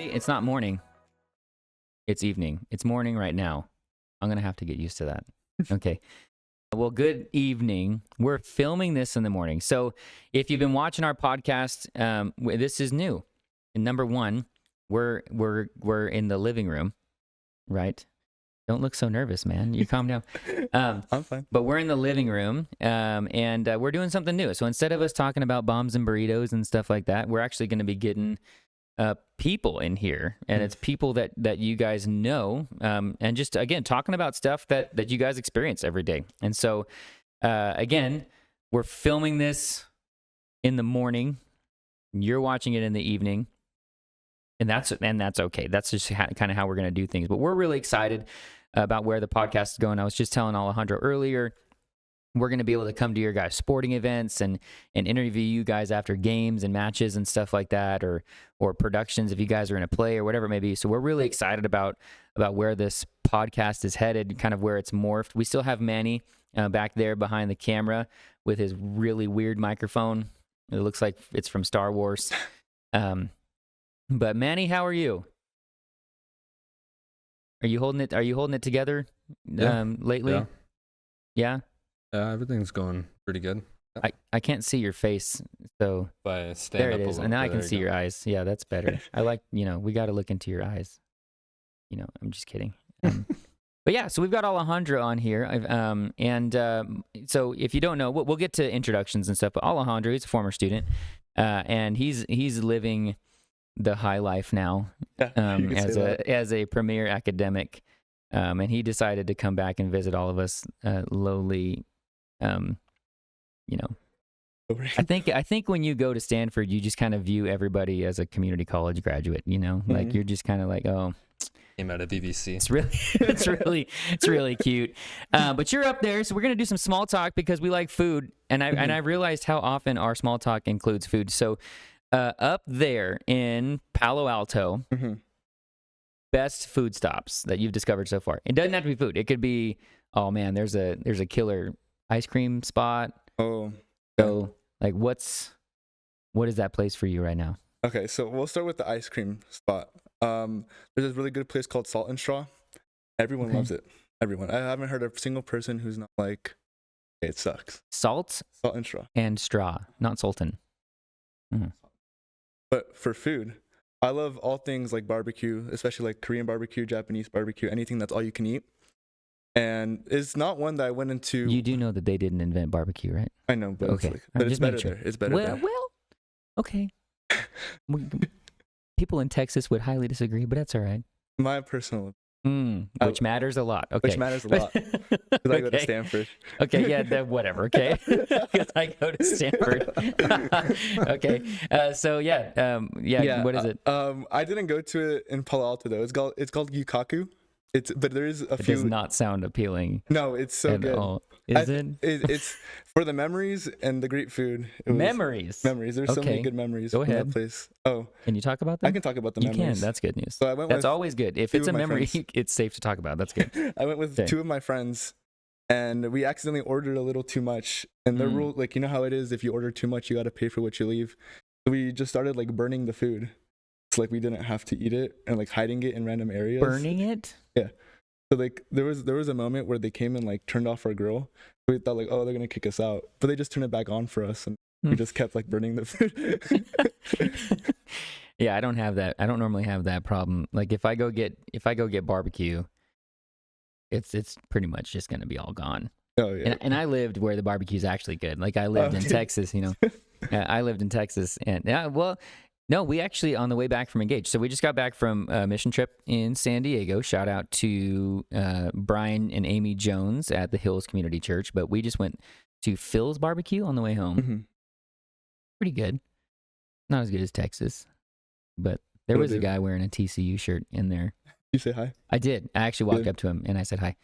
night. It's not morning. It's evening. It's morning right now. I'm going to have to get used to that. Okay. Well, good evening. We're filming this in the morning. So if you've been watching our podcast, this is new. And number one, we're in the living room, right? Don't look so nervous, man. You calm down. I'm fine. But we're in the living room, and we're doing something new. So instead of us talking about bombs and burritos and stuff like that, we're actually going to be getting people in here, and it's people that you guys know, and just again talking about stuff that you guys experience every day. And so again, we're filming this in the morning. You're watching it in the evening, and that's okay. That's just kind of how we're going to do things. But we're really excited about where the podcast is going. I was just telling Alejandro earlier, we're going to be able to come to your guys' sporting events and interview you guys after games and matches and stuff like that, or productions if you guys are in a play or whatever it may be. So we're really excited about where this podcast is headed, kind of where it's morphed. We still have Manny back there behind the camera with his really weird microphone. It looks like it's from Star Wars. But Manny, how are you? Are you holding it together lately? Yeah? Everything's going pretty good. I can't see your face, so By stand there up it is. a And now I little can bit, see there you your eyes. Yeah, that's better. I like, we got to look into your eyes. I'm just kidding. But yeah, so we've got Alejandro on here. So if you don't know, we'll get to introductions and stuff, but Alejandro, he's a former student, and he's living the high life now as a premier academic, and he decided to come back and visit all of us lowly. I think when you go to Stanford, you just kind of view everybody as a community college graduate. Like you're just kind of like, oh, Came out of BBC. It's really cute. But you're up there, so we're gonna do some small talk because we like food, and I realized how often our small talk includes food. So up there in Palo Alto, best food stops that you've discovered so far. It doesn't have to be food. It could be, oh man, there's a killer ice cream spot. Oh. So like what is that place for you right now? Okay, so we'll start with the ice cream spot. There's this really good place called Salt and Straw. Everyone loves it. Everyone. I haven't heard a single person who's not like, hey, it sucks. Salt and Straw. And straw, not Sultan. Mm-hmm. But for food, I love all things like barbecue, especially like Korean barbecue, Japanese barbecue, anything that's all you can eat. And it's not one that I went into. You do know that they didn't invent barbecue, right? I know, but okay. It's better there. It's better there. Well, okay. People in Texas would highly disagree, but that's all right. My personal which matters a lot. Okay. Which matters a lot. Because I go to Stanford. Okay, yeah, whatever, okay? Because I go to Stanford. Okay. What is it? I didn't go to it in Palo Alto, though. It's called Yukaku. But there is a few. It does not sound appealing. No, it's so good. All. Is it? It's for the memories and the great food. Memories. There's so many good memories. Go ahead. That place. Oh, can you talk about them? I can talk about the memories. You can. That's good news. So I went. That's always good. If it's a memory, it's safe to talk about. That's good. I went with two of my friends, and we accidentally ordered a little too much. And the rule, like, you know how it is, if you order too much, you got to pay for what you leave. So we just started like burning the food. It's like we didn't have to eat it, and like hiding it in random areas. Burning it? Yeah. So like there was a moment where they came and like turned off our grill. We thought like, oh, they're gonna kick us out, but they just turned it back on for us, and we just kept like burning the food. Yeah, I don't have that. I don't normally have that problem. Like if I go get barbecue, it's pretty much just gonna be all gone. Oh yeah. And I lived where the barbecue's actually good. Like I lived in Texas, I lived in Texas, and no, we actually, on the way back from Engage. So we just got back from a mission trip in San Diego. Shout out to Brian and Amy Jones at the Hills Community Church. But we just went to Phil's Barbecue on the way home. Pretty good. Not as good as Texas. But there was a guy wearing a TCU shirt in there. You say hi? I did. I actually walked up to him and I said hi.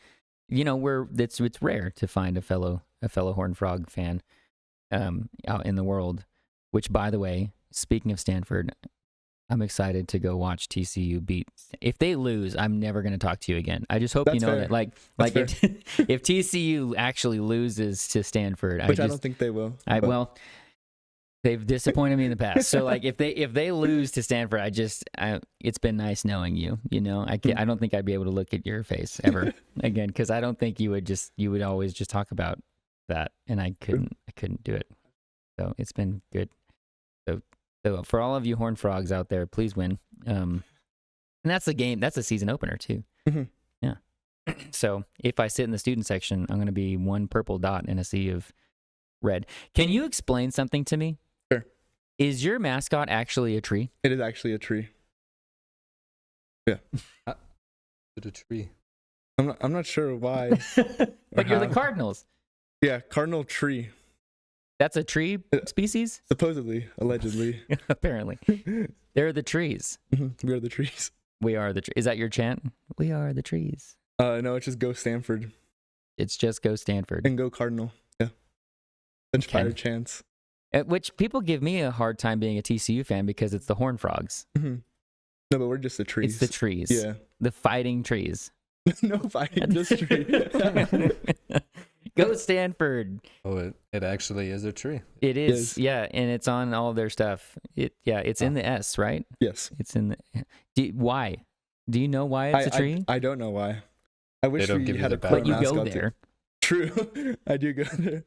It's rare to find a fellow Horned Frog fan out in the world. Which, by the way, speaking of Stanford, I'm excited to go watch TCU beat. If they lose, I'm never going to talk to you again. I just hope you know that. Like if TCU actually loses to Stanford, which I don't think they will. They've disappointed me in the past. So like if they lose to Stanford, it's been nice knowing you. You know, I don't think I'd be able to look at your face ever again, because I don't think you would always just talk about that, and I couldn't do it. So it's been good. So for all of you Horned Frogs out there, please win. And that's the game. That's a season opener too. Mm-hmm. Yeah. So if I sit in the student section, I'm going to be one purple dot in a sea of red. Can you explain something to me? Sure. Is your mascot actually a tree? It is actually a tree. Yeah. To the tree. I'm not sure why. But you're the Cardinals. Yeah, cardinal tree. That's a tree species? Supposedly, allegedly. Apparently. They're the trees. We are the trees. We are the trees. Is that your chant? We are the trees. No, it's just go Stanford. It's just go Stanford. And go Cardinal. Yeah. Such fire chants. Which people give me a hard time being a TCU fan because it's the Horned Frogs. Mm-hmm. No, but we're just the trees. It's the trees. Yeah. The fighting trees. No fighting, just tree. Go Stanford. Oh, it actually is a tree. It is, yeah, and it's on all their stuff. It's in the S, right? Yes. It's in the. Why? Do you know why it's a tree? I don't know why. I wish don't we give you had the a back- cool But you go mascot there. True, I do go there,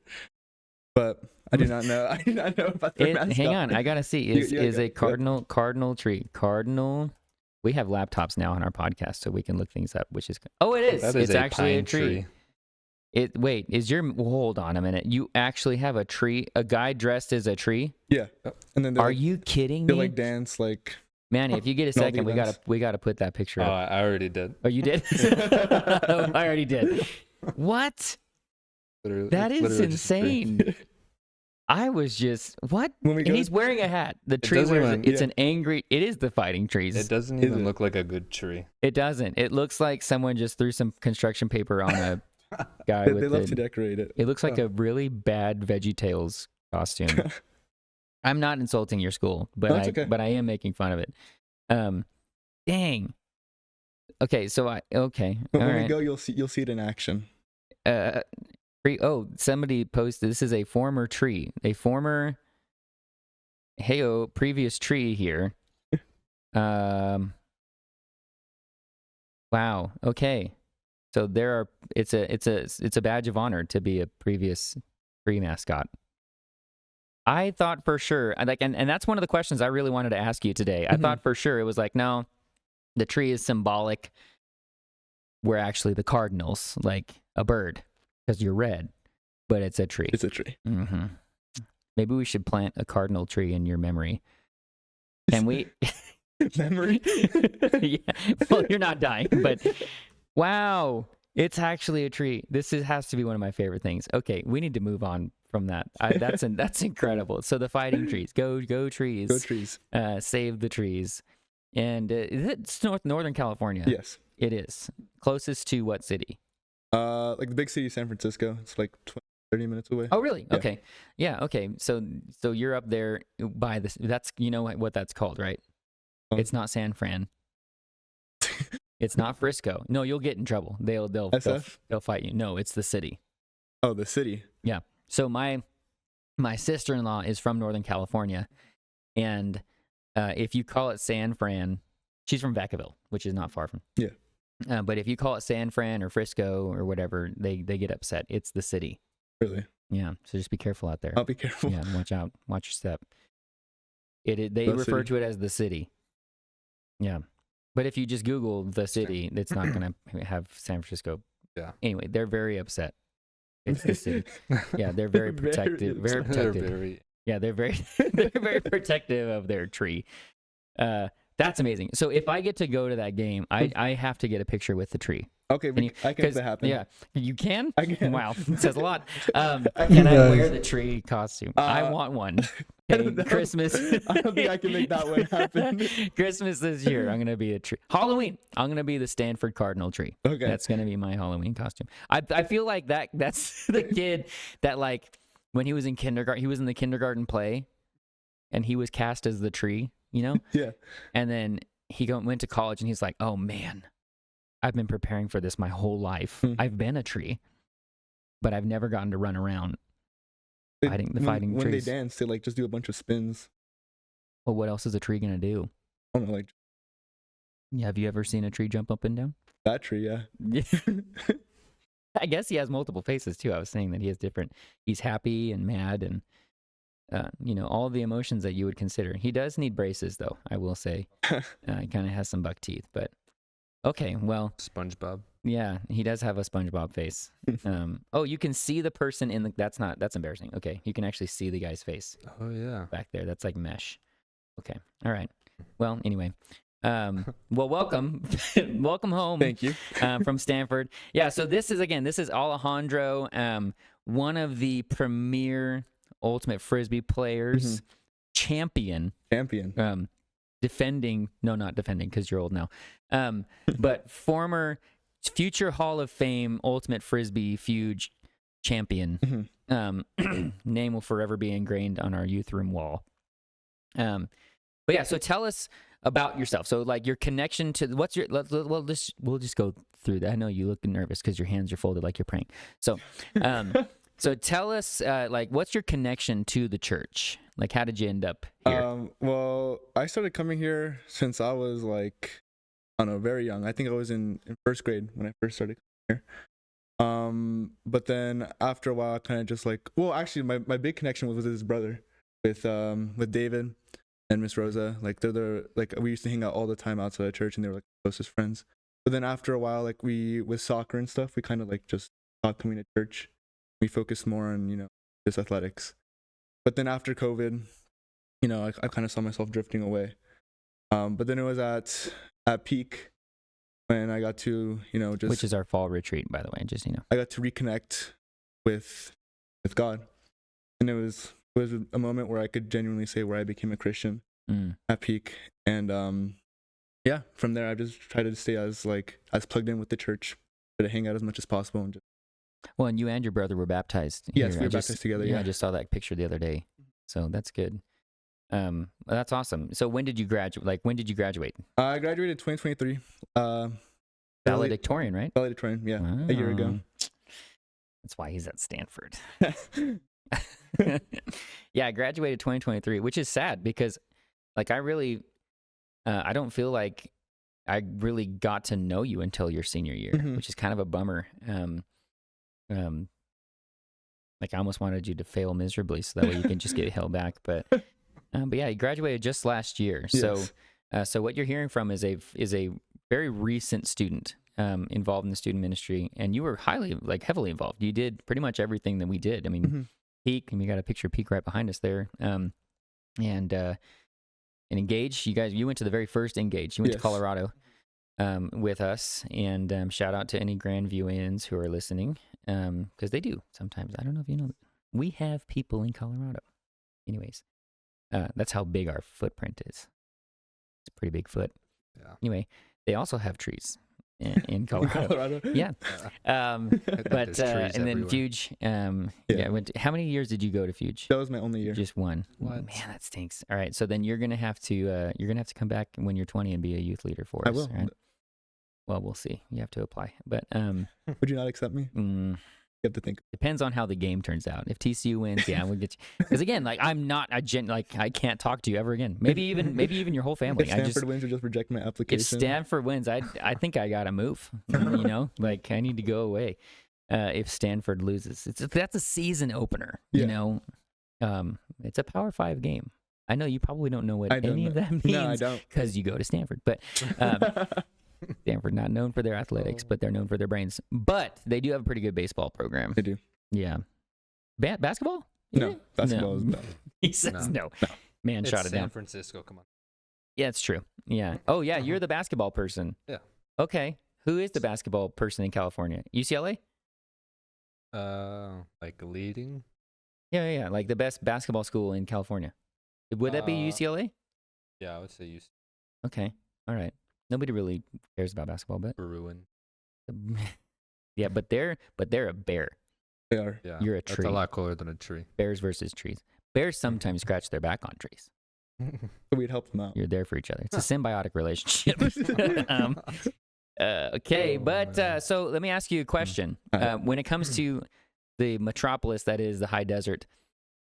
but I do not know. I do not know about their mascot. Hang on, I gotta see. Is a cardinal tree? Cardinal. We have laptops now on our podcast, so we can look things up. Which is it is. That is It's actually a pine tree. Hold on a minute. You actually have a tree? A guy dressed as a tree? Yeah, and then Are you kidding they me? like dance like. Manny, if you get a No, second, we gotta put that picture Oh, up. I already did. Oh, you did? I already did. What? Literally, That it's is literally just a tree. insane. I was just what? When we And go- he's wearing a hat. The tree doesn't wears even- it. It's yeah. an angry. It is the fighting trees. It doesn't Is even it? look like a good tree. It doesn't. It looks like someone just threw some construction paper on a guy They with love to decorate it. It looks like a really bad VeggieTales costume. I'm not insulting your school, but No, it's okay. but I am making fun of it. Dang. Okay, so But all when right. we go, you'll see it in action. Somebody posted. This is a former tree. A former. Previous tree here. Wow. Okay. So it's a badge of honor to be a previous tree mascot. I thought for sure, and that's one of the questions I really wanted to ask you today. I thought for sure it was like, no, the tree is symbolic. We're actually the Cardinals, like a bird, because you're red, but it's a tree. It's a tree. Mm-hmm. Maybe we should plant a cardinal tree in your memory. Can we? Memory. Yeah. Well, you're not dying, but wow, it's actually a tree. Has to be one of my favorite things. Okay, we need to move on from that. That's incredible. So the fighting trees, go trees, Go trees. save the trees, and it's Northern California. Yes. It is closest to what city? Like the big city, San Francisco. It's like 30 minutes away. Oh, really? Yeah. Okay. Yeah. Okay. So you're up there by this. That's what that's called, right? It's not San Fran. It's not Frisco. No, you'll get in trouble. They'll SF? fight you. No, it's the city. Oh, the city. Yeah. So my sister-in-law is from Northern California, and if you call it San Fran, she's from Vacaville, which is not far from. Yeah. But if you call it San Fran or Frisco or whatever, they get upset. It's the city. Really? Yeah. So just be careful out there. I'll be careful. Yeah. Watch out. Watch your step. They The refer city. to it as the city. Yeah. But if you just Google the city, it's not going to have San Francisco. Yeah. Anyway, they're very upset. It's the city. Yeah, they're very protective. Very They're protective. very. Yeah, they're very protective of their tree. That's amazing. So if I get to go to that game, I have to get a picture with the tree. Okay, I can make that happen. Yeah, you can? I can. Wow, it says a lot. Can I can. wear the tree costume? I want one. I Okay, don't know. Christmas. I don't think I can make that one happen. Christmas this year, I'm going to be a tree. Halloween, I'm going to be the Stanford Cardinal tree. Okay. That's going to be my Halloween costume. I feel like that's the kid that, like, when he was in kindergarten, he was in the kindergarten play, and he was cast as the tree, you know? Yeah. And then he went to college, and he's like, oh, man, I've been preparing for this my whole life. I've been a tree, but I've never gotten to run around. fighting when they trees. dance, they like just do a bunch of spins. Well, what else is a tree gonna do? I don't know, like Yeah, have you ever seen a tree jump up and down? that tree, yeah. I guess he has multiple faces too. I was saying that he has different. He's happy and mad and all the emotions that you would consider. He does need braces, though. I will say, he kind of has some buck teeth. But okay, well, SpongeBob. yeah, he does have a SpongeBob face. Oh, you can see the person in the. That's embarrassing. Okay, you can actually see the guy's face Oh yeah. back there. That's like mesh. Okay, all right. Well, anyway. Well, welcome, welcome home. Thank you. From Stanford. Yeah. So this is Alejandro, one of the premier ultimate frisbee players, champion, defending. No, not defending because you're old now. But former, future Hall of Fame ultimate frisbee fuge champion. Name will forever be ingrained on our youth room wall. But yeah. So tell us about yourself. So like your connection to what's your we'll just go through that. I know you look nervous because your hands are folded like you're praying. So so tell us like what's your connection to the church? Like how did you end up here? Well, I started coming here since I was like, I don't know, very young. I think I was in first grade when I first started coming here. But then after a while I kind of just like, well, actually my big connection was with his brother, with David and Miss Rosa. Like like we used to hang out all the time outside of church, and they were like closest friends. But then after a while, like with soccer and stuff, we kind of like just stopped coming to church. We focused more on just athletics. But then after COVID, I kind of saw myself drifting away. But then it was at peak when I got to just, which is our fall retreat, by the way, just I got to reconnect with God, and it was a moment where I could genuinely say where I became a Christian at peak. And yeah, from there I just tried to stay as plugged in with the church, try to hang out as much as possible. And well, and you and your brother were baptized. Yes, here. we were baptized together. Yeah, I just saw that picture the other day, so that's good. That's awesome. So when did you graduate? Like when did you graduate? I graduated 2023. Valedictorian, right? Valedictorian, yeah, a year ago. That's why he's at Stanford. Yeah, I graduated 2023, which is sad because like I really I don't feel like I really got to know you until your senior year, which is kind of a bummer. Like I almost wanted you to fail miserably so that way you can just get held back. But yeah, you graduated just last year. Yes. So what you're hearing from is a very recent student involved in the student ministry, and you were heavily involved. You did pretty much everything that we did. I mean, Peak, and we got a picture of Peak right behind us there. And Engage, you went to the very first Engage. You went to Colorado with us, and shout out to any Grandviewians who are listening, because they do sometimes. I don't know if you know, we have people in Colorado. Anyways, that's how big our footprint is. It's a pretty big foot. Yeah. Anyway, they also have trees in Colorado. Yeah. But and then Fuge. How many years did you go to Fuge? That was my only year. Just one. What? Man, that stinks. All right, so then you're gonna have to come back when you're 20 and be a youth leader for us. I will. Right? Well, we'll see. You have to apply, but would you not accept me? You have to think. Depends on how the game turns out. If TCU wins, yeah, we'll get you. Because again, like I'm not I can't talk to you ever again. Maybe even your whole family. If Stanford wins, or just reject my application. If Stanford wins, I think I gotta move. Like I need to go away. If Stanford loses, that's a season opener. Yeah. It's a Power 5 game. I know you probably don't know what any of that means. No, I don't. Because you go to Stanford, but. Stanford not known for their athletics, but they're known for their brains. But they do have a pretty good baseball program. They do. Yeah. Basketball? No, basketball is bad. He says no. Man, It's shot it down. San Francisco, come on. Yeah, it's true. Yeah. Oh, yeah, you're the basketball person. Yeah. Okay. Who is the basketball person in California? UCLA? Like leading? Yeah. Like the best basketball school in California. Would that be UCLA? Yeah, I would say UCLA. Okay. All right. Nobody really cares about basketball, but Bruin. yeah, but they're a bear. They are. Yeah, You're a tree. That's a lot cooler than a tree. Bears versus trees. Bears sometimes scratch their back on trees. We'd help them out. You're there for each other. It's a symbiotic relationship. Okay, but so let me ask you a question. When it comes to the metropolis that is the high desert,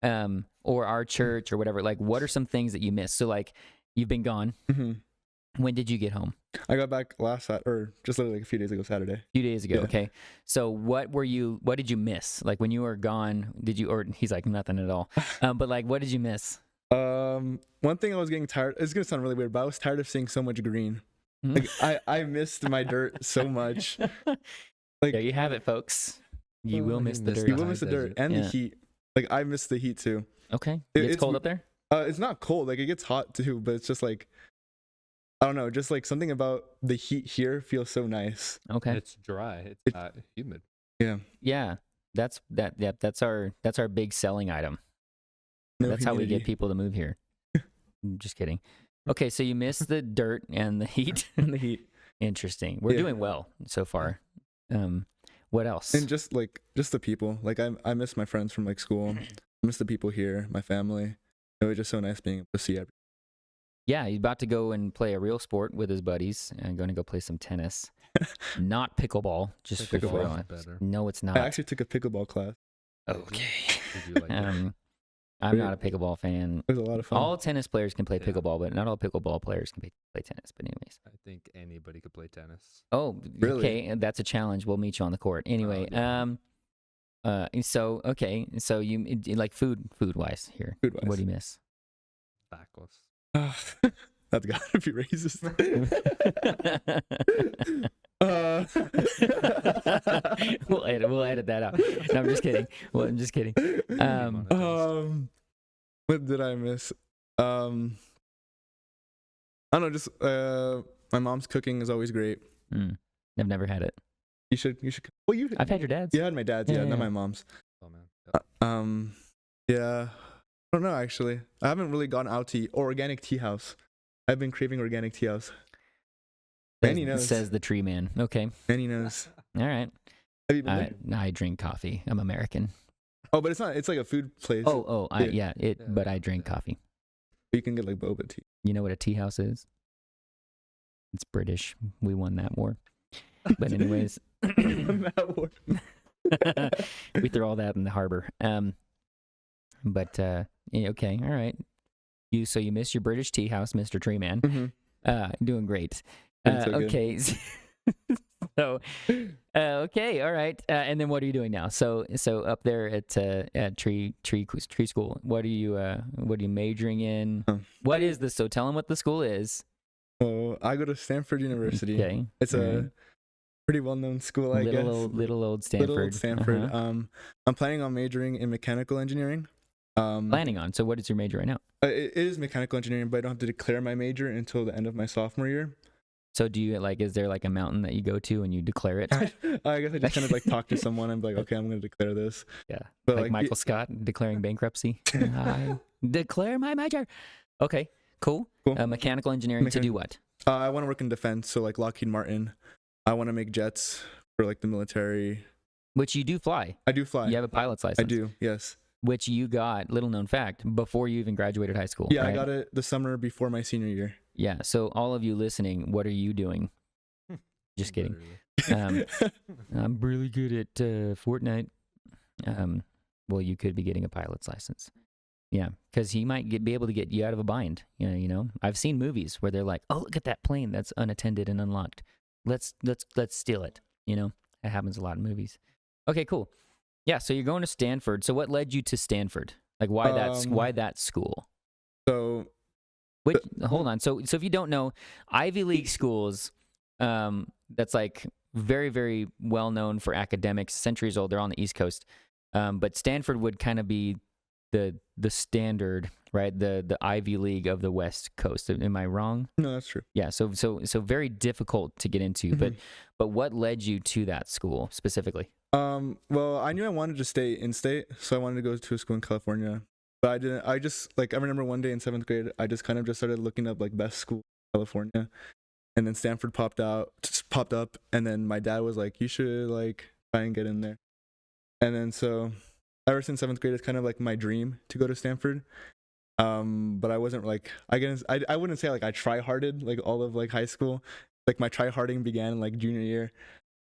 or our church or whatever, like what are some things that you miss? So like you've been gone. Hmm. When did you get home? I got back or just literally like a few days ago, Saturday. A few days ago. Yeah. Okay. So what did you miss? Like when you were gone, or he's like, nothing at all. But like, what did you miss? One thing I was getting tired, it's gonna sound really weird, but I was tired of seeing so much green. Like I missed my dirt so much. Like, there you have it, folks. You will miss the dirt. You will miss the dirt and the heat. Like I miss the heat too. Okay. It's cold up there? It's not cold. Like it gets hot too, but it's just like, I don't know, just like something about the heat here feels so nice. Okay. It's dry. It's not humid. Yeah. Yeah. That's our big selling item. No That's how we humidity. get people to move here. I'm just kidding. Okay, so you miss the dirt and the heat. And the heat. Interesting. We're Yeah. doing well so far. What else? And just the people. Like I miss my friends from like school. I miss the people here, my family. It was just so nice being able to see everything. Yeah, he's about to go and play a real sport with his buddies and going to go play some tennis. Not pickleball, just for Pickleball's fun. better. No, it's not. I actually took a pickleball class. Okay. Did you like it? I'm not a pickleball fan. It was a lot of fun. All tennis players can play Yeah. pickleball, but not all pickleball players can play tennis. But anyways. I think anybody could play tennis. Oh, Really? okay. That's a challenge. We'll meet you on the court. Anyway, so okay. So you like food wise here. Food-wise. What do you miss? Tacos. That's gotta be racist. We'll edit that out. No, I'm just kidding. Well, I'm just kidding. What did I miss? I don't know. Just my mom's cooking is always great. I've never had it. You should. Well, I've had your dad's. You had my dad's, yeah, Yeah. not my mom's. Oh man. Yep. Yeah. I don't know actually. I haven't really gone out to eat organic tea house. I've been craving organic tea house. Manny knows. Says the tree man. Okay. Manny knows. All right. Have you been there? I drink coffee. I'm American. Oh, but it's not. It's like a food place. Yeah. But I drink coffee. You can get like boba tea. You know what a tea house is? It's British. We won that war. But anyways, That war. we throw all that in the harbor. But yeah, okay, all right. So you miss your British tea house, Mr. Tree Man. Mm-hmm. Doing great. Doing so good. Okay. So okay, all right. And then what are you doing now? So up there at tree school, what are you majoring in? What is this? So tell them what the school is. Oh, I go to Stanford University. Okay. It's a pretty well-known school, I guess. Little old Stanford. Little old Stanford. Uh-huh. I'm planning on majoring in mechanical engineering. Planning on. So what is your major right now? It is mechanical engineering, but I don't have to declare my major until the end of my sophomore year. So do you is there like a mountain that you go to and you declare it? I guess I just kind of like talk to someone and be like, okay, I'm going to declare this. Yeah. But like Michael Scott declaring bankruptcy. I declare my major. Okay, cool. Mechanical engineering to do what? I want to work in defense, so like Lockheed Martin. I want to make jets for like the military. Which you do fly. I do fly. You have a pilot's license. I do, yes. Which you got, little known fact, before you even graduated high school. Yeah, right? I got it the summer before my senior year. Yeah, so all of you listening, what are you doing? Just kidding. I'm really good at Fortnite. Well, you could be getting a pilot's license. Yeah, because he might be able to get you out of a bind. You know, I've seen movies where they're like, "Oh, look at that plane that's unattended and unlocked. Let's steal it." You know, that happens a lot in movies. Okay, cool. Yeah, so you're going to Stanford. So what led you to Stanford? Like, why that school? So, wait, hold on. So if you don't know, Ivy League schools, that's like very, very well known for academics, centuries old. They're on the East Coast, but Stanford would kind of be the standard, right? The Ivy League of the West Coast. Am I wrong? no, that's true. Yeah. So very difficult to get into. Mm-hmm. But what led you to that school specifically? Well, I knew I wanted to stay in state, so I wanted to go to a school in California. But I didn't. I just I remember one day in 7th grade, I just kind of just started looking up like best school in California, and then Stanford popped up, and then my dad was like, "You should like try and get in there." And then so, ever since 7th grade, it's kind of like my dream to go to Stanford. But I wasn't like I wouldn't say like I try-harded like all of like high school. Like my try-harding began like junior year,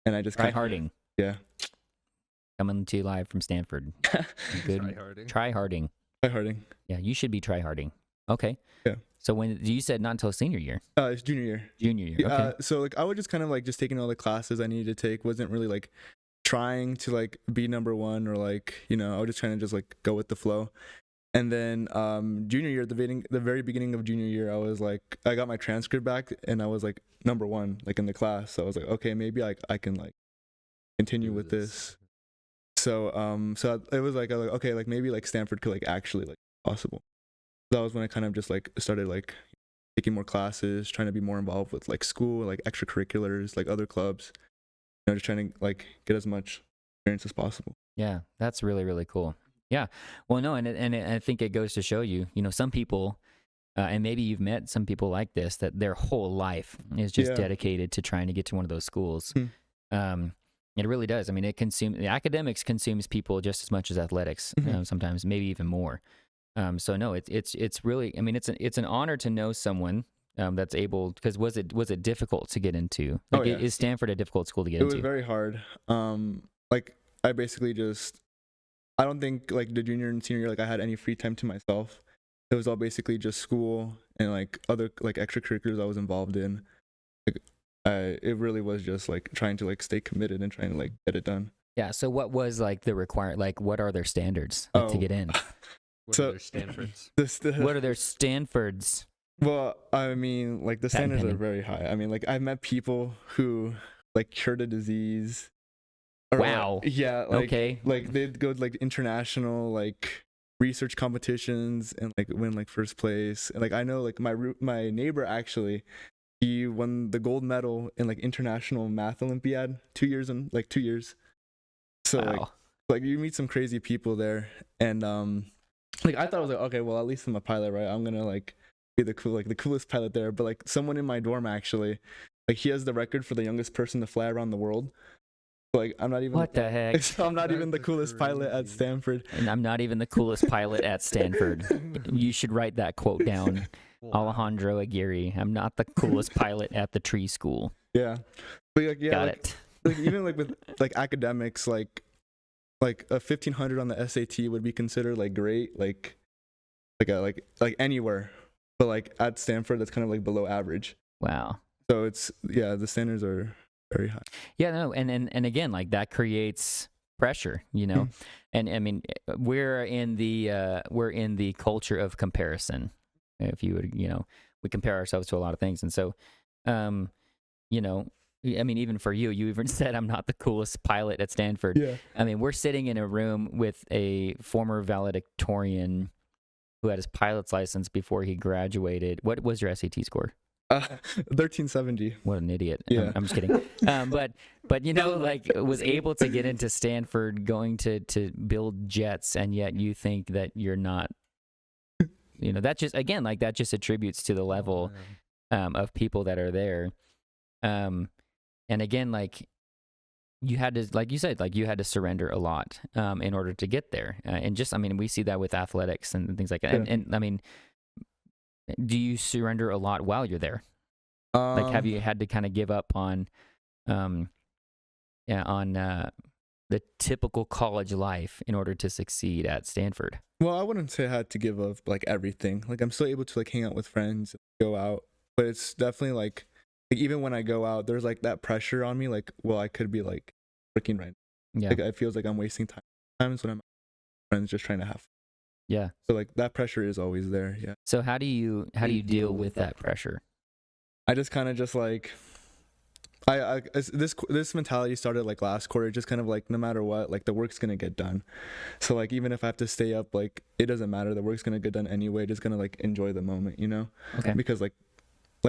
and I just Try-harding. Yeah. Coming to you live from Stanford. Good. Try-harding. Try-harding. tryharding. Yeah, you should be tryharding. Okay. Yeah. So when you said not until senior year? It's junior year. Junior year. Okay. So like I was just kind of like just taking all the classes I needed to take. Wasn't really like trying to like be number one or like, you know, I was just trying to just like go with the flow. And then junior year, the very beginning of junior year, I was like, I got my transcript back and I was like number one like in the class. So I was like, okay, maybe I can like continue with this. So so it was like, I was like, okay, like maybe like Stanford could like actually like possible. That was when I kind of just like started like taking more classes, trying to be more involved with like school, like extracurriculars, like other clubs, you know, just trying to like get as much experience as possible. Yeah, that's really, really cool. Yeah. Well, no, and I think it goes to show you, you know, some people, and maybe you've met some people like this, that their whole life is just dedicated to trying to get to one of those schools. It really does. I mean, the academics consumes people just as much as athletics, sometimes maybe even more. So no, it's really, I mean, it's an honor to know someone that's able, because was it difficult to get into? Like, is Stanford a difficult school to get into? It was very hard. Like I basically I don't think like the junior and senior year, like I had any free time to myself. It was all basically just school and like other like extracurriculars I was involved in. Like it really was just like trying to like stay committed and trying to like get it done. Yeah. So what was like the like what are their standards like, to get in? What are their Stanfords? What are their Stanfords? Well, I mean, like the standards are very high. I mean, like I've met people who like cured a disease. Wow. Yeah. Like, okay. Like they'd go to like international like research competitions and like win like first place. And like I know like my neighbor actually, he won the gold medal in like international math Olympiad 2 years. So wow. like you meet some crazy people there, and like I thought I was like, okay, well at least I'm a pilot, right? I'm gonna like be the coolest pilot there. But like someone in my dorm actually, like he has the record for the youngest person to fly around the world. Like I'm not even. What the heck? So I'm not even the coolest pilot at Stanford. And I'm not even the coolest pilot at Stanford. You should write that quote down. Alejandro Aguirre. I'm not the coolest pilot at the tree school. Yeah. But like, yeah. Got like, it. Like even like with like academics, like a 1500 on the SAT would be considered like great, like anywhere. But like at Stanford, that's kind of like below average. Wow. So it's the standards are very high. Yeah, no, and again, like that creates pressure, you know. And I mean, we're in the culture of comparison. If you would, you know, we compare ourselves to a lot of things, and so, you know, I mean, even for you even said I'm not the coolest pilot at Stanford. Yeah. I mean, we're sitting in a room with a former valedictorian who had his pilot's license before he graduated. What was your SAT score? 1370. What an idiot. Yeah. I'm just kidding. But you know, like was able to get into Stanford, going to build jets, and yet you think that you're not, you know, that just, again, like that just attributes to the level of people that are there. And again, like you had to, like you said, like you had to surrender a lot in order to get there. And just, I mean, we see that with athletics and things like that. Yeah. And I mean, do you surrender a lot while you're there? Like, have you had to kind of give up on, the typical college life in order to succeed at Stanford? Well, I wouldn't say I had to give up like everything. Like I'm still able to like hang out with friends, go out, but it's definitely like even when I go out, there's like that pressure on me. Like, well, I could be like working right now. Yeah. Like it feels like I'm wasting time. Times when I'm with friends just trying to have fun. Yeah. So like that pressure is always there. Yeah. So how do you deal with that pressure? I just kind of just like this mentality started like last quarter, just kind of like no matter what, like the work's gonna get done. So like even if I have to stay up, like it doesn't matter, the work's gonna get done anyway. Just gonna like enjoy the moment, you know? Okay. Because like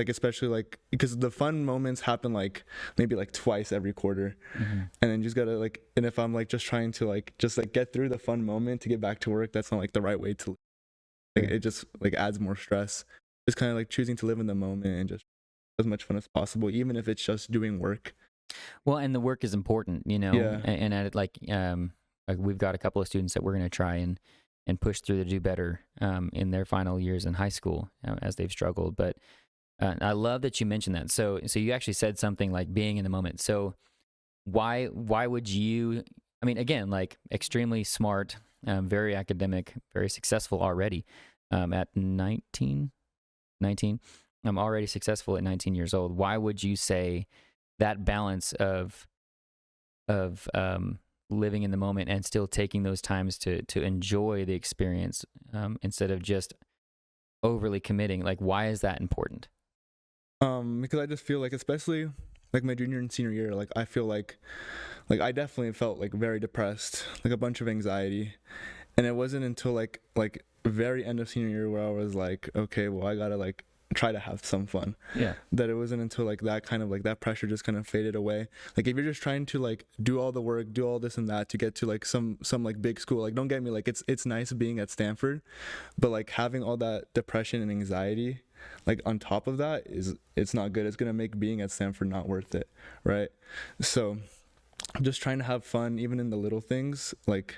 especially like because the fun moments happen like maybe like twice every quarter, and then you just gotta like, and if I'm like just trying to like just like get through the fun moment to get back to work, that's not like the right way to like it just like adds more stress. Just kind of like choosing to live in the moment and just as much fun as possible, even if it's just doing work. Well, and the work is important, you know. Yeah. And at like we've got a couple of students that we're going to try and push through to do better in their final years in high school as they've struggled. But I love that you mentioned that. So you actually said something like being in the moment. So why would you? I mean, again, like extremely smart, very academic, very successful already at 19. I'm already successful at 19 years old. Why would you say that balance of living in the moment and still taking those times to enjoy the experience instead of just overly committing? Like, why is that important? Because I just feel like, especially like my junior and senior year, like I feel like I definitely felt like very depressed, like a bunch of anxiety, and it wasn't until like very end of senior year where I was like, okay, well, I gotta like try to have some fun. Yeah. That it wasn't until like that kind of like that pressure just kind of faded away. Like if you're just trying to like do all the work, do all this and that to get to like some like big school, like don't get me, like it's nice being at Stanford, but like having all that depression and anxiety like on top of that it's not good. It's gonna make being at Stanford not worth it, right? So just trying to have fun even in the little things like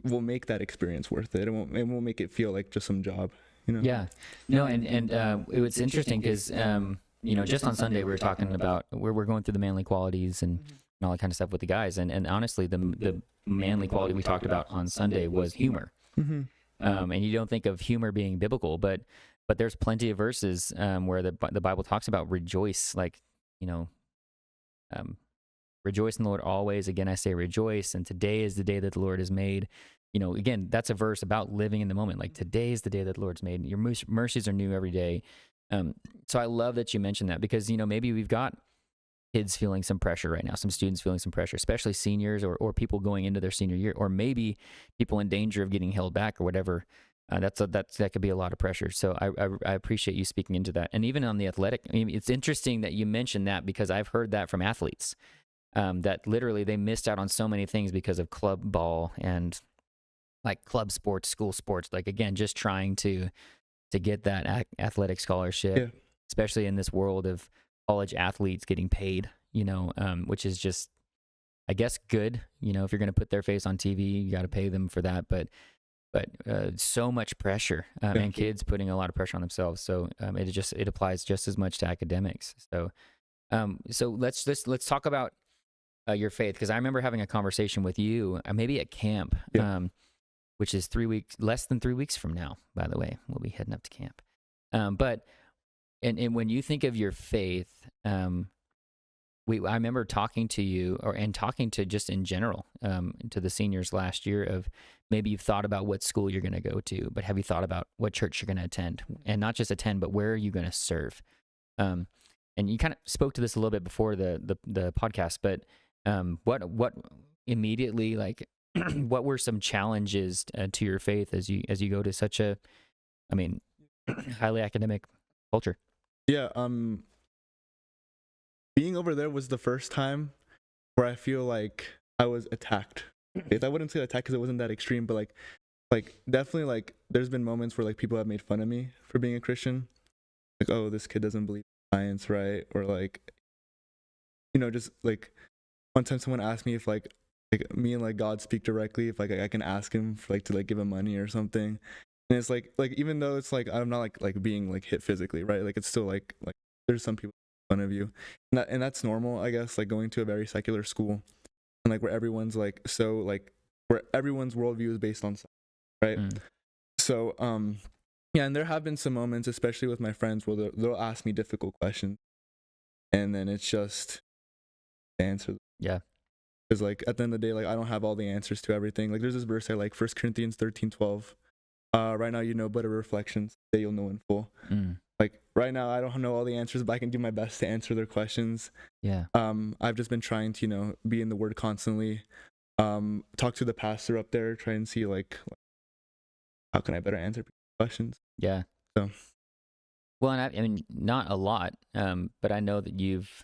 will make that experience worth it. It won't make it feel like just some job, you know? Yeah. No, and it was interesting because just on Sunday we were talking about we're going through the manly qualities and all that kind of stuff with the guys, and honestly the manly quality we talked about on Sunday was humor. Mm-hmm. And you don't think of humor being biblical, but there's plenty of verses where the Bible talks about rejoice, like rejoice in the Lord always. Again, I say rejoice. And today is the day that the Lord has made. Again, that's a verse about living in the moment. Like today is the day that the Lord's made. Your mercies are new every day. So I love that you mentioned that because, maybe we've got kids feeling some pressure right now, some students feeling some pressure, especially seniors or people going into their senior year, or maybe people in danger of getting held back or whatever. That could be a lot of pressure. So I appreciate you speaking into that. And even on the athletic, it's interesting that you mentioned that because I've heard that from athletes. That literally they missed out on so many things because of club ball and like club sports, school sports, like again, just trying to get that athletic scholarship, especially in this world of college athletes getting paid, which is just, I guess, good. If you're going to put their face on TV, you got to pay them for that. But so much pressure and kids putting a lot of pressure on themselves. So it applies just as much to academics. So let's talk about your faith, because I remember having a conversation with you maybe at camp, which is less than 3 weeks from now, by the way. We'll be heading up to camp. But when you think of your faith, I remember talking to you and talking to just in general to the seniors last year of maybe you've thought about what school you're going to go to, but have you thought about what church you're going to attend, and not just attend, but where are you going to serve? And you kind of spoke to this a little bit before the podcast, but what immediately, like, what were some challenges to your faith as you go to such a, highly academic culture? Yeah. Being over there was the first time where I feel like I was attacked. I wouldn't say attacked because it wasn't that extreme, but like definitely like there's been moments where like people have made fun of me for being a Christian, like, oh, this kid doesn't believe in science, right? Or like, just like one time someone asked me if like me and like God speak directly, if like I can ask him for, like to like give him money or something. And it's like even though it's like I'm not like being like hit physically, right? Like it's still like there's some people make fun of you, and that's normal, I guess. Like going to a very secular school, and like where everyone's like so like where everyone's worldview is based on science, right? So yeah, and there have been some moments, especially with my friends, where they'll ask me difficult questions, and then it's just the answer. Yeah. Because like at the end of the day, like I don't have all the answers to everything. Like there's this verse I like, 1 Corinthians 13:12. Right now you know but a reflections that you'll know in full. Like right now I don't know all the answers, but I can do my best to answer their questions. Yeah. I've just been trying to be in the Word constantly. Talk to the pastor up there, try and see like how can I better answer questions. Yeah. So well, and I mean not a lot, but I know that you've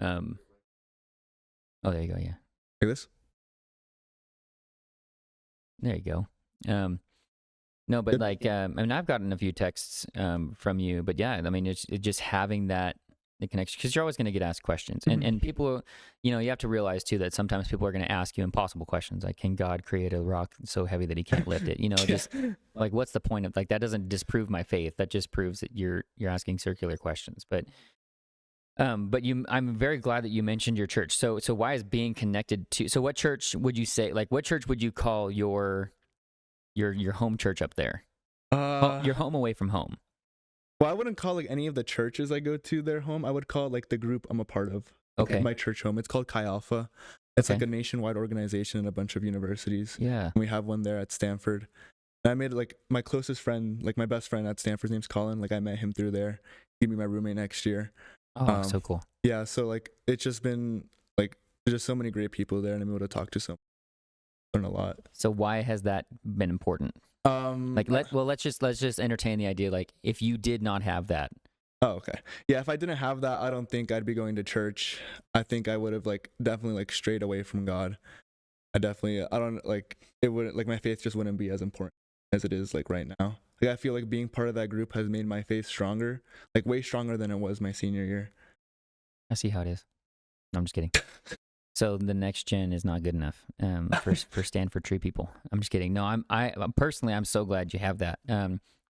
oh, there you go. Yeah. like this. There you go. No, but like, I've gotten a few texts from you, but yeah, I mean, it's just having the connection, because you're always going to get asked questions, and people, you have to realize too that sometimes people are going to ask you impossible questions, like, can God create a rock so heavy that he can't lift it? Just like, what's the point of, like, that doesn't disprove my faith. That just proves that you're asking circular questions. But I'm very glad that you mentioned your church. So why is being connected to? So what church would you say? Like, what church would you call your your home church up there? Your home away from home. Well, I wouldn't call like any of the churches I go to their home. I would call like the group I'm a part of. Like, Okay. my church home. It's called Chi Alpha. It's Okay. like a nationwide organization in a bunch of universities. Yeah. And we have one there at Stanford. And I made like my closest friend, like my best friend at Stanford's name's Colin. Like I met him through there. He'd be my roommate next year. Oh, so cool. Yeah. So like it's just been like there's just so many great people there, and I'm able to talk to some, learn a lot. So why has that been important? Like let's just entertain the idea. Like if you did not have that. Oh, okay. Yeah, if I didn't have that, I don't think I'd be going to church. I think I would have like definitely like strayed away from God. I don't like it wouldn't like my faith just wouldn't be as important as it is like right now. Like I feel like being part of that group has made my faith stronger, like way stronger than it was my senior year. I see how it is. No, I'm just kidding. So the next gen is not good enough for Stanford Tree people. I'm just kidding. No, I personally I'm so glad you have that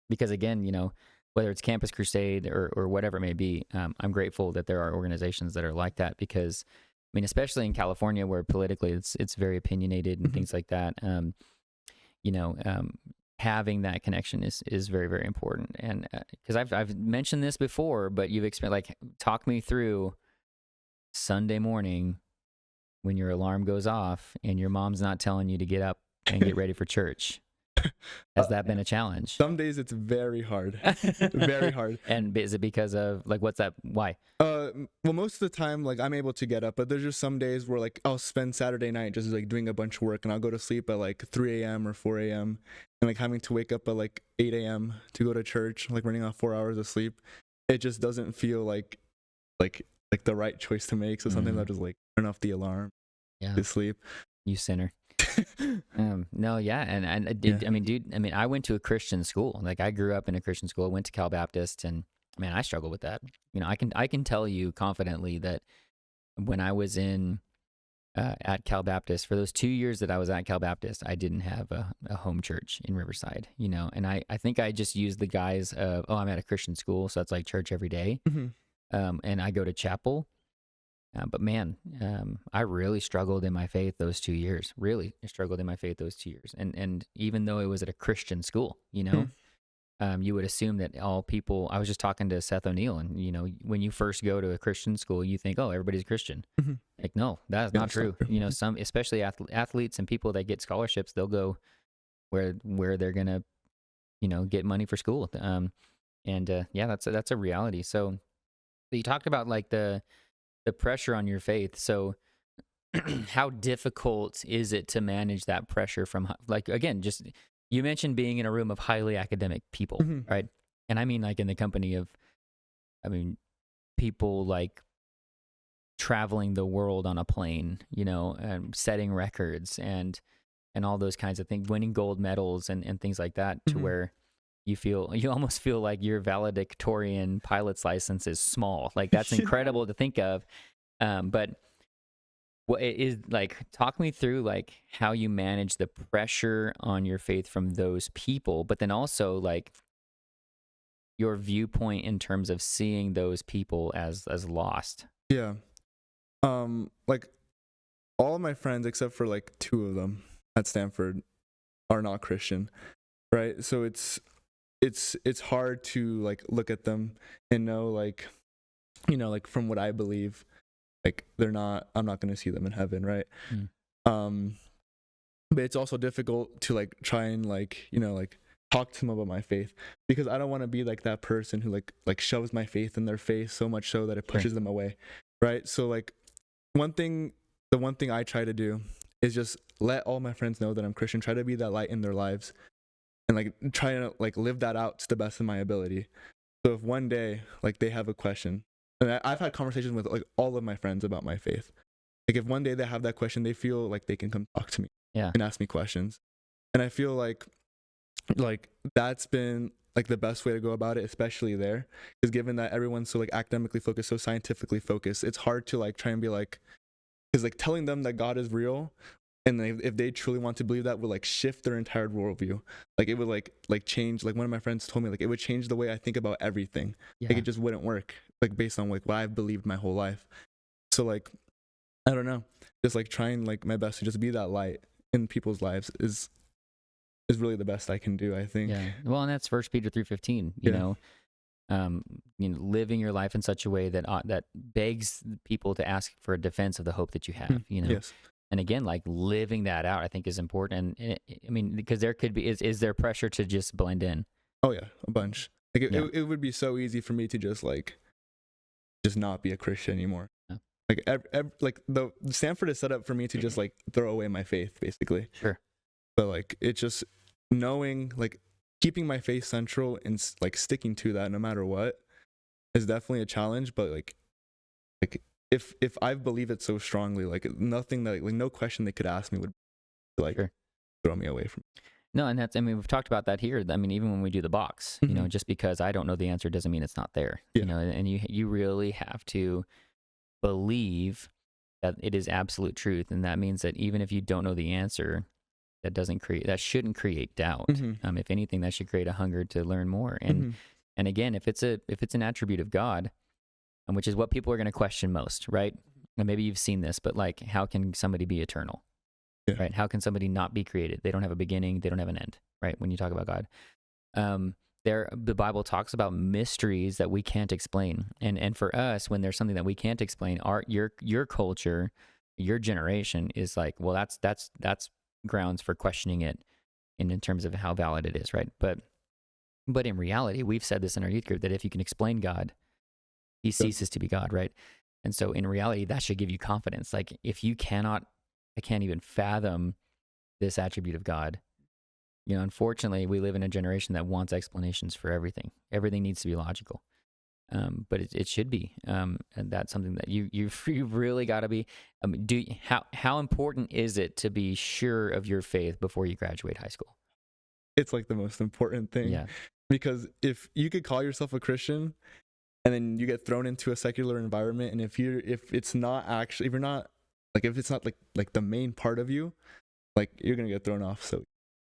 because again, you know, whether it's Campus Crusade or whatever it may be, I'm grateful that there are organizations that are like that because, I mean, especially in California where politically it's very opinionated and things like that. You know, having that connection is very, very important. And because I've mentioned this before, but you've experienced, like, talk me through Sunday morning when your alarm goes off and your mom's not telling you to get up and get ready for church. Has that been a challenge? Some days it's very hard. Very hard. And is it because of like what's that? Why? Well, most of the time, like I'm able to get up, but there's just some days where like I'll spend Saturday night just like doing a bunch of work, and I'll go to sleep at like 3 a.m. or 4 a.m. and like having to wake up at like 8 a.m. to go to church, like running off 4 hours of sleep. It just doesn't feel like the right choice to make. So sometimes I'll just like turn off the alarm to sleep. You sinner. No, yeah, and I did. Yeah. I mean, dude. I mean, I went to a Christian school. Like, I grew up in a Christian school. I went to Cal Baptist, and man, I struggle with that. You know, I can tell you confidently that when I was in at Cal Baptist, for those 2 years that I was at Cal Baptist, I didn't have a home church in Riverside. You know, and I think I just used the guise of, oh, I'm at a Christian school, so it's like church every day, and I go to chapel. But man, I really struggled in my faith those 2 years. Really struggled in my faith those 2 years. And even though it was at a Christian school, you know, you would assume that all people. I was just talking to Seth O'Neill, and you know, when you first go to a Christian school, you think, oh, everybody's Christian. Like, no, that's not true. You know, some, especially athletes and people that get scholarships, they'll go where they're gonna, you know, get money for school. Yeah, that's a reality. So you talked about like the pressure on your faith. So how difficult is it to manage that pressure from, like, again, just, you mentioned being in a room of highly academic people, right? And I mean, like, in the company of, I mean, people like traveling the world on a plane, you know, and setting records and all those kinds of things, winning gold medals and things like that, to where you almost feel like your valedictorian pilot's license is small. Like, that's incredible to think of. But what it is, like, talk me through like how you manage the pressure on your faith from those people, but then also like your viewpoint in terms of seeing those people as lost. Yeah. Like all of my friends except for like 2 of them at Stanford are not Christian, right? So it's hard to like look at them and know, like, you know, like from what I believe, like I'm not going to see them in heaven, right? But it's also difficult to like try and like, you know, like talk to them about my faith, because I don't want to be like that person who like shoves my faith in their face so much so that it pushes them away, right? So like the one thing I try to do is just let all my friends know that I'm Christian, try to be that light in their lives, and like try to like live that out to the best of my ability. So if one day like they have a question, and I've had conversations with like all of my friends about my faith, like if one day they have that question, they feel like they can come talk to me and ask me questions. And I feel like that's been like the best way to go about it, especially there, because given that everyone's so like academically focused, so scientifically focused, it's hard to like try and be like, because like telling them that God is real, and if they truly want to believe that, would like shift their entire worldview. Like it would like change. Like one of my friends told me, like it would change the way I think about everything. Like it just wouldn't work, like based on like what I've believed my whole life. So like, I don't know, just like trying like my best to just be that light in people's lives is is really the best I can do, I think. Yeah. Well, and that's First Peter 3:15. Living your life in such a way that that begs people to ask for a defense of the hope that you have. Yes. And again, like living that out, I think is important. And I mean, because there could be is there pressure to just blend in? Oh yeah, a bunch. Like it would be so easy for me to just not be a Christian anymore. Yeah. Like the Stanford is set up for me to just like throw away my faith, basically. Sure. But like it's just knowing, like keeping my faith central and like sticking to that no matter what is definitely a challenge. But like if I believe it so strongly, like nothing that like no question they could ask me would like Sure. throw me away from it. No, and that's, I mean, we've talked about that here. I mean, even when we do the box, just because I don't know the answer doesn't mean it's not there. Yeah. And you really have to believe that it is absolute truth. And that means that even if you don't know the answer, that shouldn't create doubt. If anything, that should create a hunger to learn more. And again, if it's an attribute of God, which is what people are going to question most, right? And maybe you've seen this, but like, how can somebody be eternal? Yeah. Right? How can somebody not be created? They don't have a beginning. They don't have an end, right? When you talk about God, the Bible talks about mysteries that we can't explain. And for us, when there's something that we can't explain, your culture, your generation is like, well, that's grounds for questioning it in terms of how valid it is, right? But in reality, we've said this in our youth group that if you can explain God, he ceases to be God, right? And so in reality, that should give you confidence. Like if you I can't even fathom this attribute of God. Unfortunately, we live in a generation that wants explanations for everything. Everything needs to be logical. But it should be. And that's something that you've really got to be. How important is it to be sure of your faith before you graduate high school? It's like the most important thing. Yeah. Because if you could call yourself a Christian and then you get thrown into a secular environment, and if it's not like the main part of you, like you're gonna get thrown off. So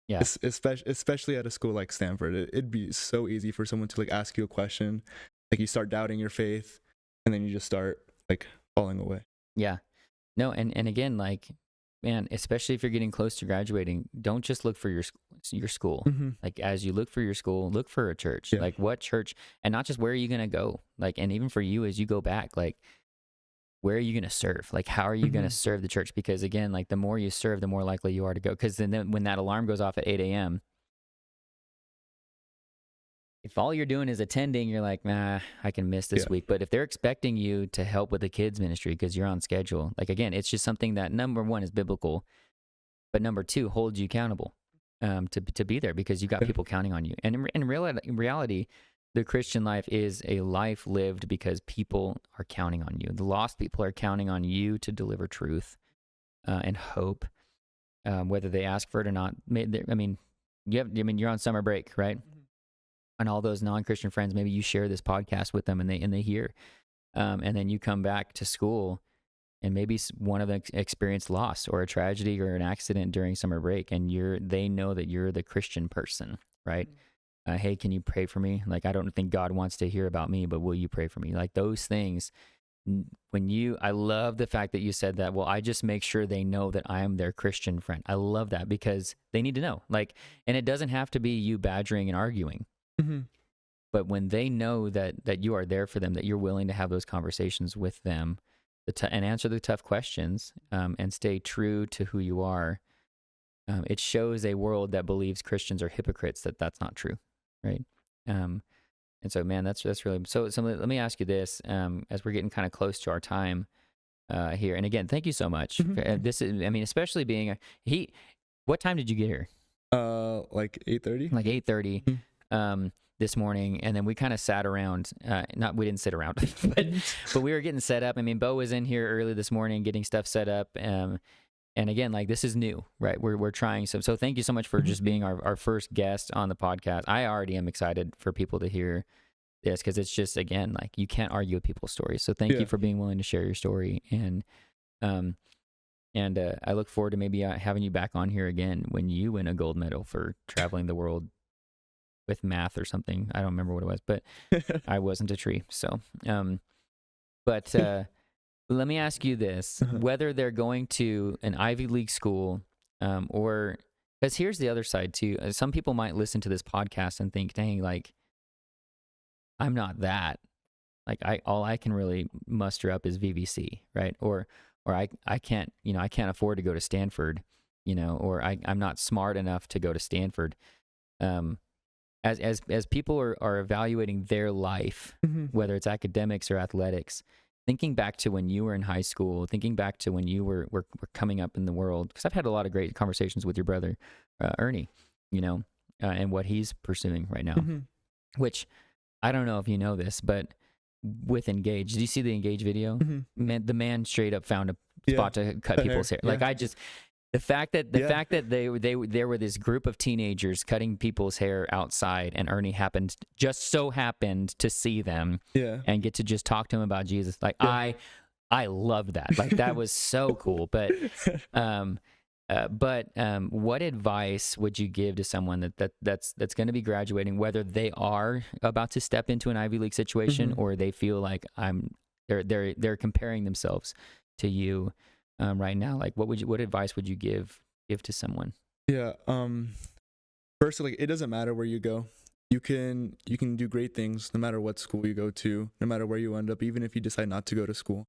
yeah, especially at a school like Stanford, it'd be so easy for someone to like ask you a question, like you start doubting your faith, and then you just start like falling away. Yeah, no, and again, like, man, especially if you're getting close to graduating, don't just look for your school. Like as you look for your school, look for a church. Yeah. Like what church, and not just where are you gonna go. Like, and even for you as you go back, like, where are you going to serve? Like, how are you going to serve the church? Because again, like the more you serve, the more likely you are to go. Because then when that alarm goes off at 8 a.m., if all you're doing is attending, you're like, nah, I can miss this week. But if they're expecting you to help with the kids ministry because you're on schedule, like again, it's just something that number one is biblical, but number two holds you accountable to be there because you got people counting on you. And in reality, the Christian life is a life lived because people are counting on you. The lost people are counting on you to deliver truth and hope, whether they ask for it or not. I mean, you're on summer break, right? And all those non-Christian friends, maybe you share this podcast with them, and they hear, and then you come back to school, and maybe one of them experienced loss or a tragedy or an accident during summer break, and they know that you're the Christian person, right? Hey, can you pray for me? Like, I don't think God wants to hear about me, but will you pray for me? Like those things, I love the fact that you said that, well, I just make sure they know that I am their Christian friend. I love that because they need to know, like, and it doesn't have to be you badgering and arguing, but when they know that you are there for them, that you're willing to have those conversations with them and answer the tough questions and stay true to who you are, it shows a world that believes Christians are hypocrites, that's not true. Right. And so, man, that's really, so let me ask you this, as we're getting kind of close to our time here. And again, thank you so much. This is, I mean, especially being what time did you get here? Like 8:30. Like 8:30 this morning. And then we kind of sat around, we didn't sit around, but we were getting set up. I mean, Bo was in here early this morning getting stuff set up. And again, like this is new, right? We're trying some. So thank you so much for just being our first guest on the podcast. I already am excited for people to hear this because it's just, again, like you can't argue with people's stories. So thank you for being willing to share your story. And I look forward to maybe having you back on here again when you win a gold medal for traveling the world with math or something. I don't remember what it was, but I wasn't a tree. So, let me ask you this, whether they're going to an Ivy League school or Because here's the other side too. Some people might listen to this podcast and think, dang, like, I'm not that. Like, all I can really muster up is VVC, right? Or I can't, I can't afford to go to Stanford, or I'm not smart enough to go to Stanford. As people are evaluating their life, whether it's academics or athletics, thinking back to when you were in high school, thinking back to when you were coming up in the world, because I've had a lot of great conversations with your brother, Ernie, and what he's pursuing right now, which I don't know if you know this, but with Engage, did you see the Engage video? The man straight up found a spot to cut people's hair. Like, the fact that there were this group of teenagers cutting people's hair outside, and Ernie just so happened to see them and get to just talk to him about Jesus. Like, I loved that. Like, that was so cool. But what advice would you give to someone that's going to be graduating, whether they are about to step into an Ivy League situation or they feel like they're comparing themselves to you right now? Like, what advice would you give to someone? Yeah. First, like, it doesn't matter where you go. You can do great things no matter what school you go to, no matter where you end up, even if you decide not to go to school.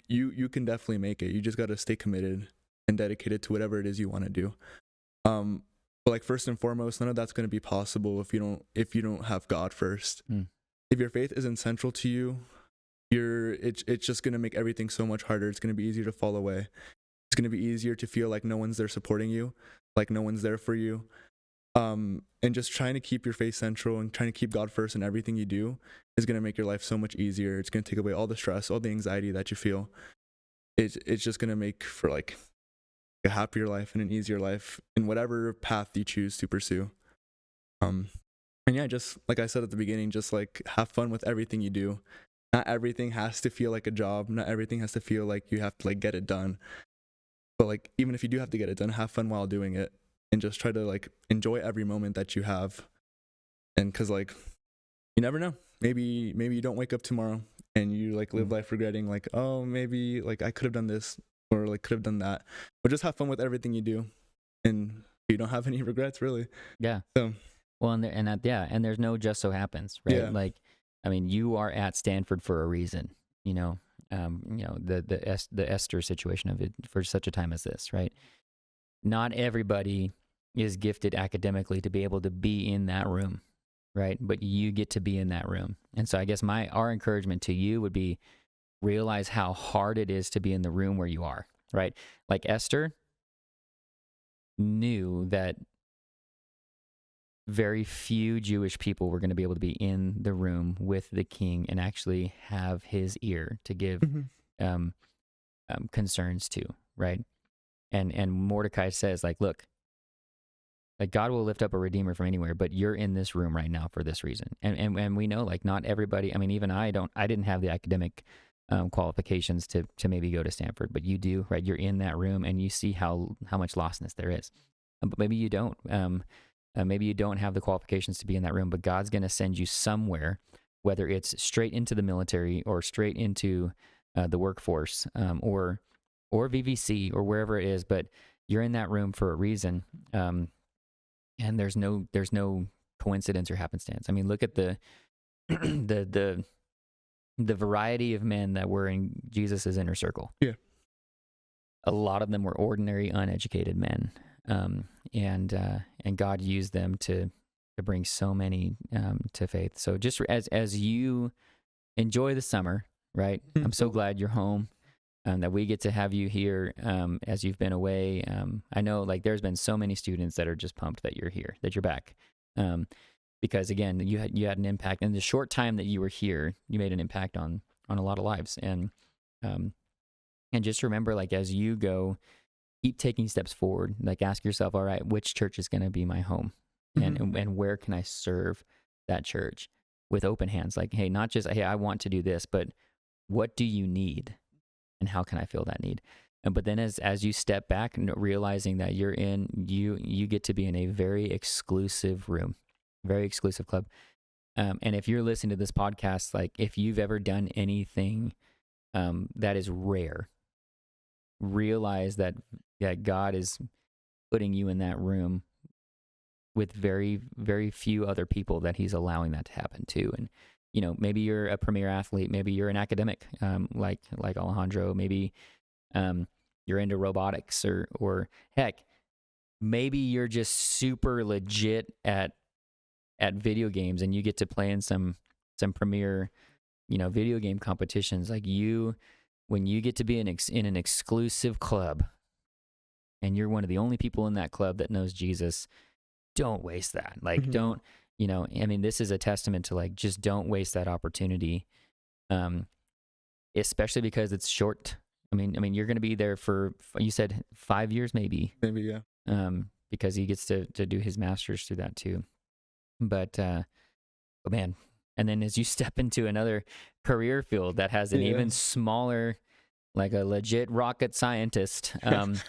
You can definitely make it. You just got to stay committed and dedicated to whatever it is you want to do. But like, first and foremost, none of that's going to be possible if you don't have God first. If your faith isn't central to you, it's just going to make everything so much harder. It's going to be easier to fall away. It's going to be easier to feel like no one's there supporting you, like no one's there for you. And just trying to keep your faith central and trying to keep God first in everything you do is going to make your life so much easier. It's going to take away all the stress, all the anxiety that you feel. It's just going to make for like a happier life and an easier life in whatever path you choose to pursue. And yeah, just like I said at the beginning, just like have fun with everything you do. Not everything has to feel like a job. Not everything has to feel like you have to like get it done. But like, even if you do have to get it done, have fun while doing it and just try to like enjoy every moment that you have. And cause like, you never know. Maybe you don't wake up tomorrow and you like live life regretting like, oh, maybe like I could have done this or like could have done that. But just have fun with everything you do, and you don't have any regrets really. Yeah. So well, and there's no just so happens, right? Yeah. Like, I mean, you are at Stanford for a reason, the Esther situation of it for such a time as this, right? Not everybody is gifted academically to be able to be in that room, right? But you get to be in that room. And so I guess our encouragement to you would be realize how hard it is to be in the room where you are, right? Like Esther knew that very few Jewish people were going to be able to be in the room with the king and actually have his ear to give concerns to, right? And Mordecai says, like, look, like God will lift up a redeemer from anywhere, but you're in this room right now for this reason. And we know, like, not everybody, I mean, even I didn't have the academic qualifications to maybe go to Stanford, but you do, right? You're in that room and you see how much lostness there is. But maybe you don't. Maybe you don't have the qualifications to be in that room, but God's going to send you somewhere, whether it's straight into the military or straight into the workforce or VVC or wherever it is, but you're in that room for a reason. And there's no coincidence or happenstance. I mean, look at the variety of men that were in Jesus's inner circle. Yeah. A lot of them were ordinary, uneducated men. And God used them to bring so many to faith. So just as you enjoy the summer, right? I'm so glad you're home, that we get to have you here as you've been away. I know, like, there's been so many students that are just pumped that you're here, that you're back, because again, you had an impact in the short time that you were here. You made an impact on a lot of lives, and just remember, like, as you go, keep taking steps forward. Like, ask yourself, all right, which church is going to be my home? And where can I serve that church with open hands? Like, hey, not just, hey, I want to do this, but what do you need? And how can I fill that need? But then as you step back and realizing that you get to be in a very exclusive room, very exclusive club. And if you're listening to this podcast, like, if you've ever done anything that is rare, realize that God is putting you in that room with very, very few other people that he's allowing that to happen to. And, maybe you're a premier athlete, maybe you're an academic, like Alejandro, maybe you're into robotics or heck, maybe you're just super legit at video games and you get to play in some premier, video game competitions. Like when you get to be in an exclusive club and you're one of the only people in that club that knows Jesus, don't waste that. Like, don't, this is a testament to, like, just don't waste that opportunity. Especially because it's short. I mean, you're going to be there for, you said 5 years, maybe. Maybe, yeah. Because he gets to do his master's through that too. But, man. And then as you step into another career field that has an even smaller, like a legit rocket scientist, an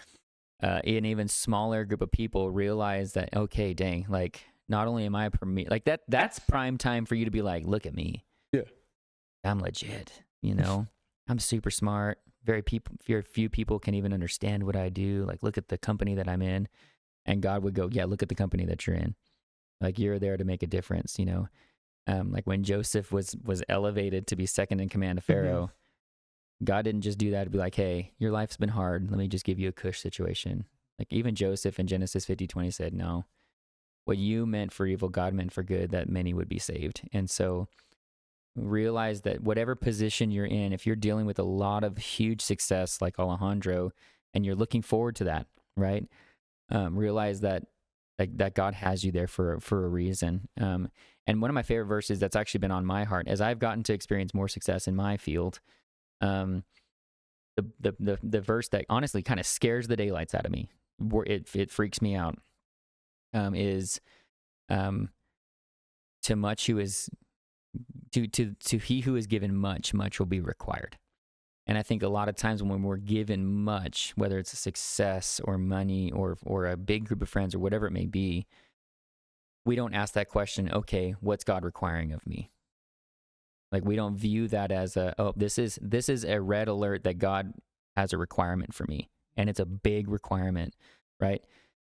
even smaller group of people, realize that, okay, dang, like, not only am I like that's prime time for you to be like, look at me. Yeah. I'm legit, I'm super smart. Very few people can even understand what I do. Like, look at the company that I'm in. And God would go, yeah, look at the company that you're in. Like, you're there to make a difference, like when Joseph was elevated to be second in command of Pharaoh, God didn't just do that to be like, hey, your life's been hard. Let me just give you a cush situation. Like, even Joseph in Genesis 50:20 said, no, what you meant for evil, God meant for good, that many would be saved. And so realize that whatever position you're in, if you're dealing with a lot of huge success like Alejandro, and you're looking forward to that, right? Realize that God has you there for a reason. And one of my favorite verses that's actually been on my heart as I've gotten to experience more success in my field, the verse that honestly kind of scares the daylights out of me, it freaks me out, is to much who is to he who is given much will be required. And I think a lot of times when we're given much, whether it's a success or money or a big group of friends or whatever it may be, we don't ask that question, okay, what's God requiring of me? Like, we don't view that as this is a red alert that God has a requirement for me. And it's a big requirement, right?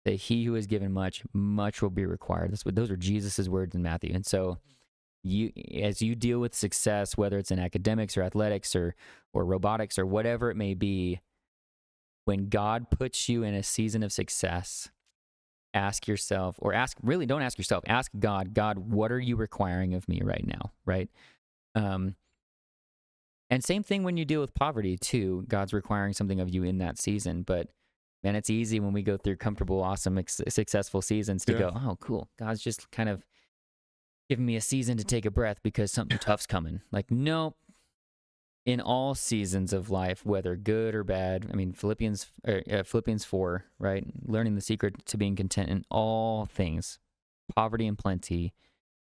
That he who is given much will be required. Those are Jesus's words in Matthew. And so as you deal with success, whether it's in academics or athletics or robotics or whatever it may be, when God puts you in a season of success, ask yourself, don't ask yourself, ask God, what are you requiring of me right now, right? And same thing when you deal with poverty too. God's requiring something of you in that season. But man, it's easy when we go through comfortable, awesome, successful seasons to go, oh, cool. God's just kind of giving me a season to take a breath because something tough's coming. Like, nope. In all seasons of life, whether good or bad, I mean, Philippians 4, right? Learning the secret to being content in all things, poverty and plenty.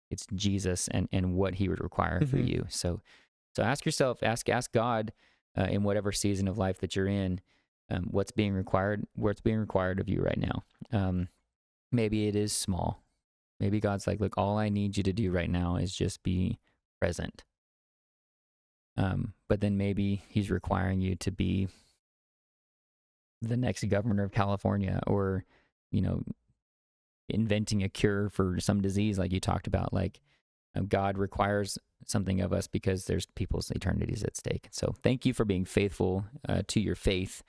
It's Jesus and what he would require for you. So ask yourself, ask God in whatever season of life that you're in, what's being required of you right now. Maybe it is small. Maybe God's like, look, all I need you to do right now is just be present. But then maybe he's requiring you to be the next governor of California, or, inventing a cure for some disease like you talked about. Like, God requires something of us because there's people's eternities at stake. So thank you for being faithful to your faith,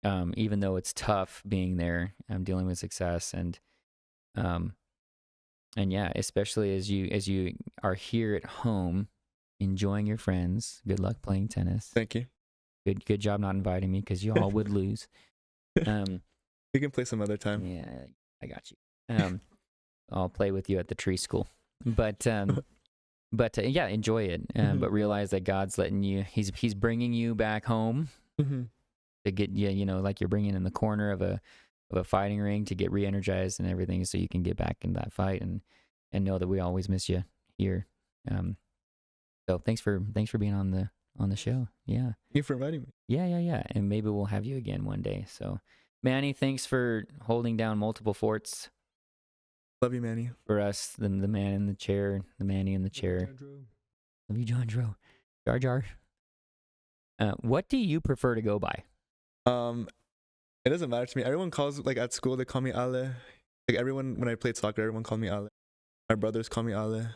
even though it's tough being there, dealing with success, and yeah, especially as you are here at home, enjoying your friends. Good luck playing tennis. Thank you. Good job not inviting me because you all would lose. We can play some other time. Yeah, I got you. I'll play with you at the tree school. But yeah, enjoy it. But realize that God's letting you. He's bringing you back home to get you. Like you're bringing in the corner of a fighting ring to get re-energized and everything, so you can get back in that fight and know that we always miss you here. So thanks for being on the show. Yeah. Thank you for inviting me. Yeah. And maybe we'll have you again one day. So, Manny, thanks for holding down multiple forts. Love you, Manny. For us, the man in the chair, the Manny in the chair. Love you, John Dro. Jar Jar. What do you prefer to go by? It doesn't matter to me. Everyone calls, like at school, they call me Ale. Like everyone, when I played soccer, everyone called me Ale. My brothers call me Ale.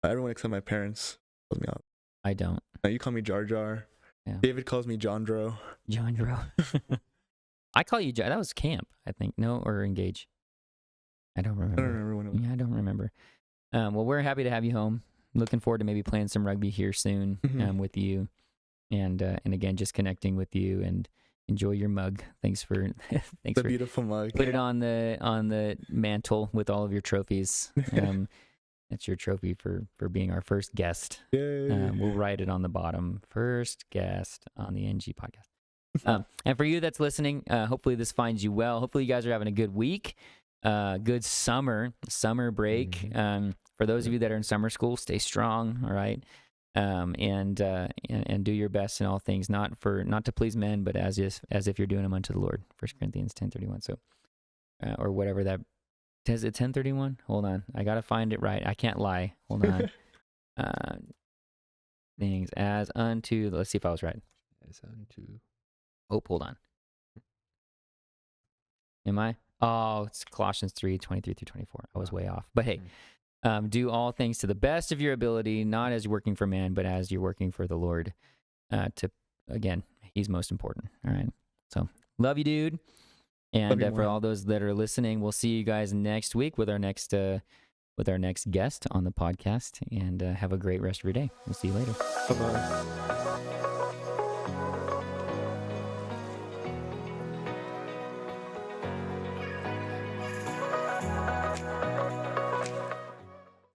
Everyone except my parents calls me Ale. I don't. You call me Jar Jar. Yeah. David calls me John Dro. John Dro. I call you that was camp, I think. No, or engage. I don't remember. I don't remember when it was. Yeah, I don't remember. Well, we're happy to have you home. Looking forward to maybe playing some rugby here soon with you, and again, just connecting with you, and enjoy your mug. Thanks for The beautiful mug. Put it on the mantle with all of your trophies. That's your trophy for being our first guest. Yay. We'll write it on the bottom. First guest on the NG podcast. And for you that's listening, hopefully this finds you well. Hopefully you guys are having a good week, good summer break. For those of you that are in summer school, stay strong. All right. And do your best in all things, not to please men, but as if you're doing them unto the Lord. 1 Corinthians 10:31. So, or whatever that. Is it 10:31? Hold on, I gotta find it right. I can't lie. Hold on. Things as unto. Let's see if I was right. As unto. Oh, hold on. Am I? Oh, it's Colossians 3:23-24. I was way off. But hey, do all things to the best of your ability, not as you're working for man, but as you're working for the Lord. Again, He's most important. All right. So love you, dude. And for all those that are listening, we'll see you guys next week with our next guest on the podcast. And have a great rest of your day. We'll see you later. Bye-bye.